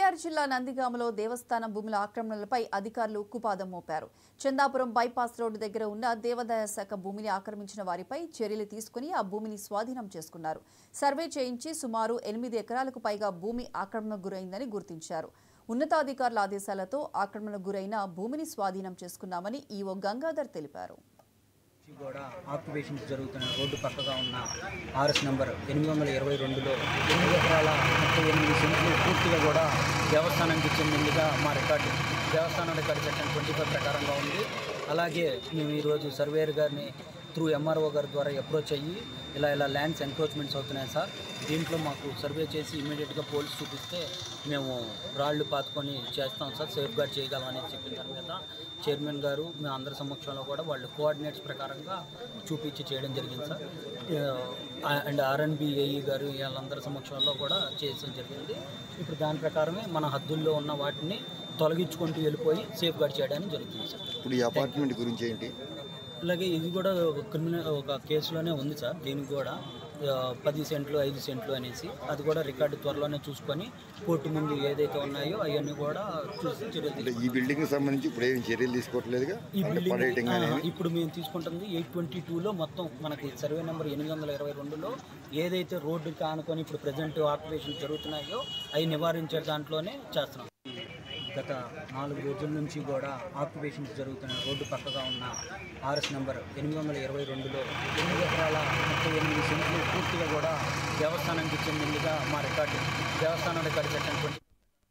ఎన్టీఆర్ జిల్లా నందిగామలో దేవస్థానం భూముల ఆక్రమణలపై అధికారులు ఉక్కుపాదం మోపారు. చందాపురం బైపాస్ రోడ్డు దగ్గర ఉన్న దేవాదాయ శాఖ భూమిని ఆక్రమించిన వారిపై చర్యలు తీసుకుని ఆ భూమిని స్వాధీనం చేసుకున్నారు. సర్వే చేయించి సుమారు 8 ఎకరాలకు పైగా భూమి ఆక్రమణకు గురైందని గుర్తించారు. ఉన్నతాధికారుల ఆదేశాలతో ఆక్రమణకు గురైన భూమిని స్వాధీనం చేసుకున్నామని ఈవో గంగాధర్ తెలిపారు. కూడా ఆక్యుపేషన్ జరుగుతున్న రోడ్డు పక్కగా ఉన్న ఆర్ఎస్ నంబర్ 822లో 8 ఎకరాల 38 సెంట్లు పూర్తిగా కూడా దేవస్థానానికి చెందిందిగా మా రికార్డు దేవస్థానం రికార్డు సెక్షన్ 25 ప్రకారంగా ఉంది. అలాగే మేము ఈరోజు సర్వేయర్ గారిని త్రూ ఎంఆర్ఓ గారి ద్వారా అప్రోచ్ అయ్యి ఇలా ల్యాండ్స్ ఎంక్రోచ్మెంట్స్ అవుతున్నాయి సార్, దీంట్లో మాకు సర్వే చేసి ఇమీడియట్గా పోలీస్ చూపిస్తే మేము రాళ్ళు పాతుకొని చేస్తాం సార్, సేఫ్ గార్డ్ చేయగలమని చెప్పిన దాని మీద చైర్మన్ గారు మేము అందరి సమక్షంలో కూడా వాళ్ళు కోఆర్డినేట్స్ ప్రకారంగా చూపించి చేయడం జరిగింది సార్. అండ్ ఆర్ఎన్బి ఏఈ గారు వీళ్ళందరి సమక్షంలో కూడా చేయడం జరిగింది. ఇప్పుడు దాని ప్రకారమే మన హద్దుల్లో ఉన్న వాటిని తొలగించుకుంటూ వెళ్ళిపోయి సేఫ్ గార్డ్ చేయడానికి జరుగుతుంది సార్. ఇప్పుడు ఈ అపార్ట్మెంట్ గురించి ఏంటి? అలాగే ఇది కూడా ఒక కేసులోనే ఉంది సార్. దీనికి కూడా 10 సెంట్లు 5 సెంట్లు అనేసి అది కూడా రికార్డు త్వరలోనే చూసుకొని కోర్టు ముందు ఏదైతే ఉన్నాయో అవన్నీ కూడా చూసి చర్యలు. ఈ బిల్డింగ్ సంబంధించి ఇప్పుడు ఏం చర్యలు తీసుకోవట్లేదుగా? ఈ బిల్డింగ్ ఇప్పుడు మేము తీసుకుంటుంది 822లో మొత్తం మనకి సర్వే నెంబర్ 822లో ఏదైతే రోడ్డుకి ఆనుకొని ఇప్పుడు ప్రజెంట్ ఆక్యుపేషన్ జరుగుతున్నాయో అవి నివారించే దాంట్లోనే చేస్తున్నాం. గత 4 రోజుల నుంచి కూడా ఆక్యుపేషన్స్ జరుగుతున్న రోడ్డు పక్కగా ఉన్న ఆర్ఎస్ నంబర్ 822లో 8 ఎకరాల 38 సెంట్లు పూర్తిగా కూడా దేవస్థానానికి చెందిందిగా మా రికార్డు దేవస్థానం రికార్డు సెక్షన్ 20